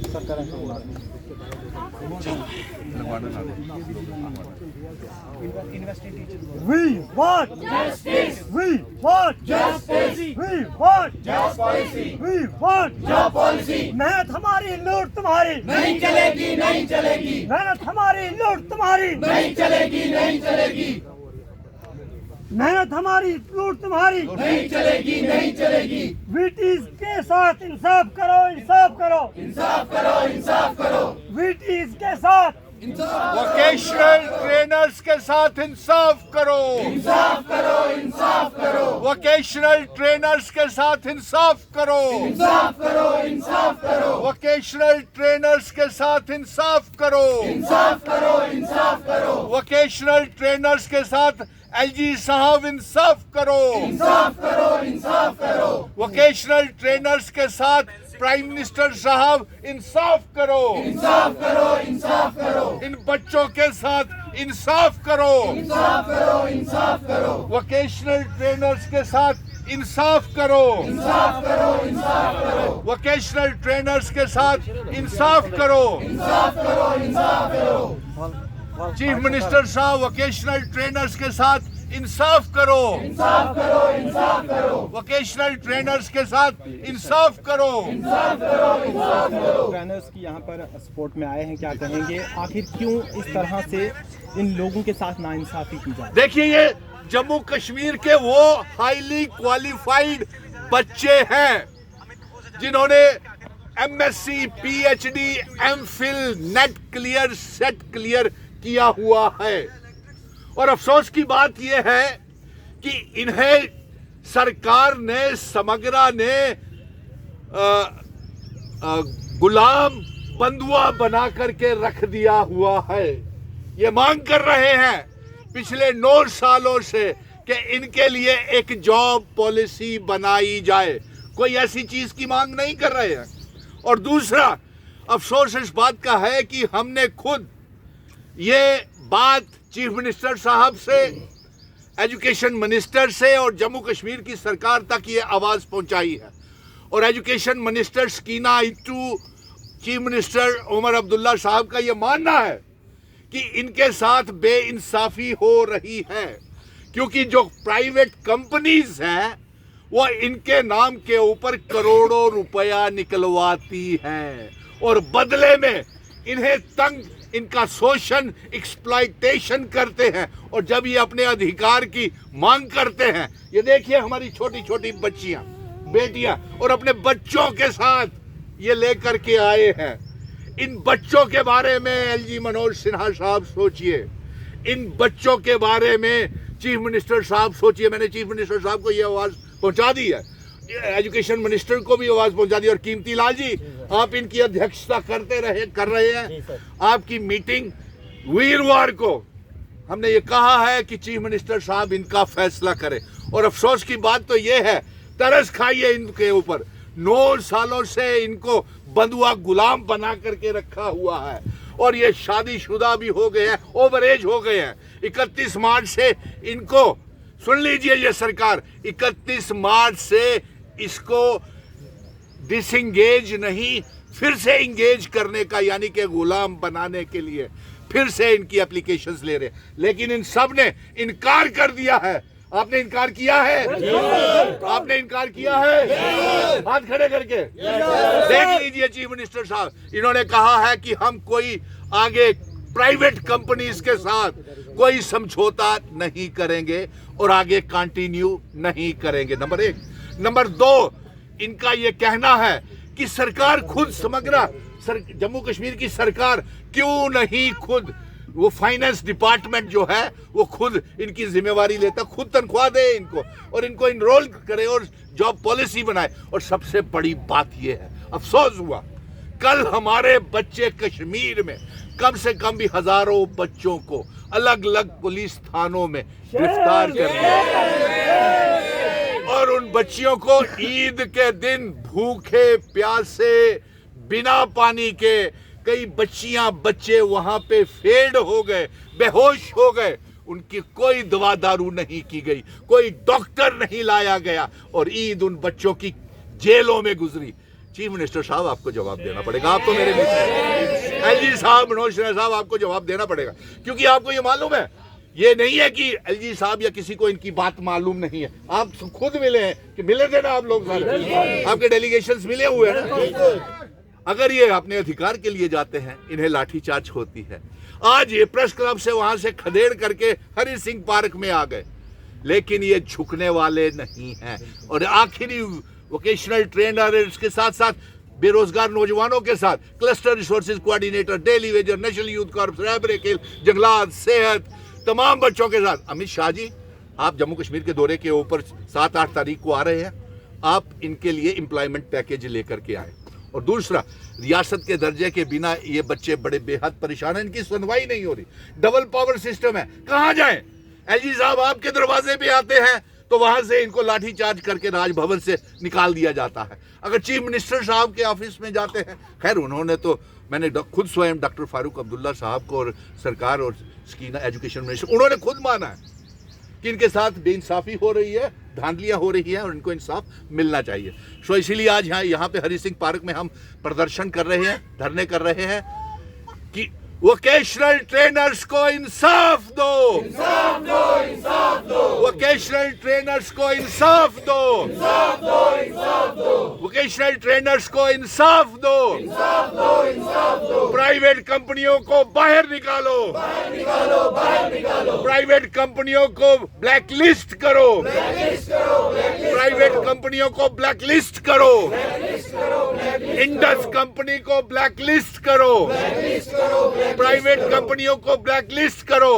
We want justice. We want justice. We want just policy. We want job policy. मेहनत हमारी लूट तुम्हारी नहीं चलेगी, नहीं चलेगी। मेहनत हमारी लूट तुम्हारी नहीं चलेगी, नहीं चलेगी। मेहनत हमारी लूट तुम्हारी नहीं चलेगी, नहीं चलेगी। वीटीज के साथ इंसाफ करो, इंसाफ करो, इंसाफ करो, इंसाफ करो। वीटीज के साथ वोकेशनल ट्रेनर्स के साथ इंसाफ करो, इंसाफ करो, इंसाफ करो। वोकेशनल ट्रेनर्स के साथ इंसाफ करो, इंसाफ करो, इंसाफ करो। वोकेशनल ट्रेनर्स के साथ इंसाफ करो, इंसाफ करो, इंसाफ करो। वोकेशनल ट्रेनर्स के साथ एलजी साहब इंसाफ करो, इंसाफ करो, इंसाफ करो। वोकेशनल ट्रेनर्स के साथ प्राइम मिनिस्टर साहब इंसाफ करो, इंसाफ करो, इंसाफ करो। इन बच्चों के साथ इंसाफ करो, इंसाफ करो, इंसाफ करो। वोकेशनल ट्रेनर्स के साथ इंसाफ करो, इंसाफ करो, इंसाफ करो। वोकेशनल ट्रेनर्स के साथ इंसाफ करो। इंसाफ करो, इंसाफ करो। चीफ मिनिस्टर साहब वोकेशनल ट्रेनर्स के साथ इंसाफ करो, इंसाफ करो, इंसाफ करो। वोकेशनल ट्रेनर्स के साथ इंसाफ करो। इंसाफ करो, इंसाफ करो। ट्रेनर्स की यहाँ पर सपोर्ट में आए हैं, क्या कहेंगे आखिर क्यों इस तरह से इन लोगों के साथ नाइंसाफी की जाए? देखिए, ये जम्मू कश्मीर के वो हाईली क्वालिफाइड बच्चे हैं जिन्होंने MSc, PhD, MPhil, net clear, set clear किया हुआ है। और अफसोस की बात यह है कि इन्हें सरकार ने, समग्रा ने गुलाम बंधुआ बना करके रख दिया हुआ है। ये मांग कर रहे हैं पिछले 9 सालों से कि इनके लिए एक जॉब पॉलिसी बनाई जाए। कोई ऐसी चीज की मांग नहीं कर रहे हैं। और दूसरा अफसोस इस बात का है कि हमने खुद ये बात चीफ मिनिस्टर साहब से, एजुकेशन मिनिस्टर से और जम्मू कश्मीर की सरकार तक ये आवाज पहुंचाई है। और education minister Sakina Itoo, chief minister Omar Abdullah sahab का ये मानना है कि इनके साथ बेइंसाफी हो रही है, क्योंकि जो प्राइवेट कंपनीज हैं वो इनके नाम के ऊपर करोड़ों रुपया निकलवाती हैं और बदले में इन्हें तंग, इनका शोषण, एक्सप्लॉयटेशन करते हैं। और जब ये अपने अधिकार की मांग करते हैं, ये देखिए हमारी छोटी छोटी बच्चियां, बेटियां, और अपने बच्चों के साथ ये लेकर के आए हैं। इन बच्चों के बारे में एलजी मनोज सिन्हा साहब सोचिए, इन बच्चों के बारे में चीफ मिनिस्टर साहब सोचिए। मैंने चीफ मिनिस्टर साहब को ये आवाज पहुंचा दी है, एजुकेशन मिनिस्टर को भी आवाज पहुंचा दी। और कीमती लाल जी, आप इनकी अध्यक्षता कर रहे हैं। आपकी मीटिंग वीरवार को हमने ये कहा है कि चीफ मिनिस्टर साहब इनका फैसला करें। और अफसोस की बात तो ये है, तरस खाइए इनके ऊपर, 9 सालों से इनको बंधुआ गुलाम बना करके रखा हुआ है। और ये शादीशुदा भी हो गए हैं, ओवर एज हो गए हैं। 31 मार्च से इनको, सुन लीजिए ये सरकार, 31 मार्च से इसको डिसएंगेज नहीं, फिर से इंगेज करने का, यानी कि गुलाम बनाने के लिए फिर से इनकी एप्लीकेशंस ले रहे हैं। लेकिन इन सब ने इनकार कर दिया है। आपने इनकार किया है? आपने इनकार किया है? हाथ खड़े करके देख लीजिए चीफ मिनिस्टर साहब, इन्होंने कहा है कि हम कोई आगे प्राइवेट कंपनीज के साथ कोई समझौता नहीं करेंगे और आगे कंटिन्यू नहीं करेंगे। नंबर 1। नंबर 2, इनका यह कहना है कि सरकार खुद, समग्र जम्मू कश्मीर की सरकार क्यों नहीं खुद वो फाइनेंस डिपार्टमेंट जो है वो खुद इनकी जिम्मेवारी लेता, खुद तनख्वाह दे इनको और इनको इनरोल करे और जॉब पॉलिसी बनाए। और सबसे बड़ी बात यह है, अफसोस हुआ कल हमारे बच्चे कश्मीर में कम से कम भी हजारों बच्चों को अलग अलग पुलिस थानों में गिरफ्तार कर लिया और उन बच्चियों को ईद के दिन भूखे प्यासे, बिना पानी के, कई बच्चियां, बच्चे वहां पे फेड हो गए, बेहोश हो गए। उनकी कोई दवा दारू नहीं की गई, कोई डॉक्टर नहीं लाया गया और ईद उन बच्चों की जेलों में गुजरी। चीफ मिनिस्टर साहब आपको जवाब देना पड़ेगा। आप तो मेरे मित्र एलजी साहब, मनोज सिन्हा साहब, आपको जवाब देना पड़ेगा, क्योंकि आपको ये मालूम है, ये नहीं है कि एलजी साहब या किसी को इनकी बात मालूम नहीं है। आप खुद मिले हैं कि मिले थे ना आप लोग सारे, आपके डेलीगेशंस मिले हुए हैं ना। अगर ये अपने अधिकार के लिए जाते हैं, इन्हें लाठीचार्ज होती है। आज ये प्रेस क्लब से वहां से खदेड़ करके हरि सिंह पार्क में आ गए, लेकिन ये झुकने वाले नहीं हैं। और आखिरी वोकेशनल ट्रेनर के साथ साथ बेरोजगार नौजवानों के साथ cluster resources coordinator, daily wager, national youth corps, रैबरेकेल, जंगलात, सेहत, तमाम बच्चों के साथ। अमित शाह जी, आप जम्मू कश्मीर के दौरे के ऊपर 7-8 तारीख को आ रहे हैं, आप इनके लिए एम्प्लॉयमेंट पैकेज लेकर के आए। और दूसरा, रियासत के दर्जे के बिना ये बच्चे बड़े बेहद परेशान हैं, इनकी सुनवाई नहीं हो रही। डबल पावर सिस्टम है, कहां जाएं? एलजी साहब आपके दरवाजे पे आते हैं तो वहां से इनको लाठीचार्ज करके राजभवन से निकाल दिया जाता है। अगर चीफ मिनिस्टर साहब के ऑफिस में जाते हैं, खैर उन्होंने तो, मैंने खुद स्वयं डॉक्टर फारूक अब्दुल्ला साहब को और सरकार और स्कीना एजुकेशन मिनिस्टर, उन्होंने खुद माना है कि इनके साथ बेइंसाफी हो रही है, धांधलियां हो रही है और इनको इंसाफ मिलना चाहिए। सो इसीलिए आज यहाँ पे हरि सिंह पार्क में हम प्रदर्शन कर रहे हैं, धरने कर रहे हैं कि वोकेशनल ट्रेनर्स को इंसाफ दो, इंसाफ दो, इंसाफ दो। वोकेशनल ट्रेनर्स को इंसाफ दो, इंसाफ दो, इंसाफ दो। वोकेशनल ट्रेनर्स को इंसाफ दो, इंसाफ दो, इंसाफ दो। प्राइवेट कंपनियों को बाहर निकालो, बाहर निकालो, बाहर निकालो। प्राइवेट कंपनियों को ब्लैक लिस्ट करो, ब्लैक लिस्ट करो, प्राइवेट कंपनियों को ब्लैक लिस्ट करो, इंडस कंपनी को ब्लैक लिस्ट करो, प्राइवेट कंपनियों को ब्लैक लिस्ट करो।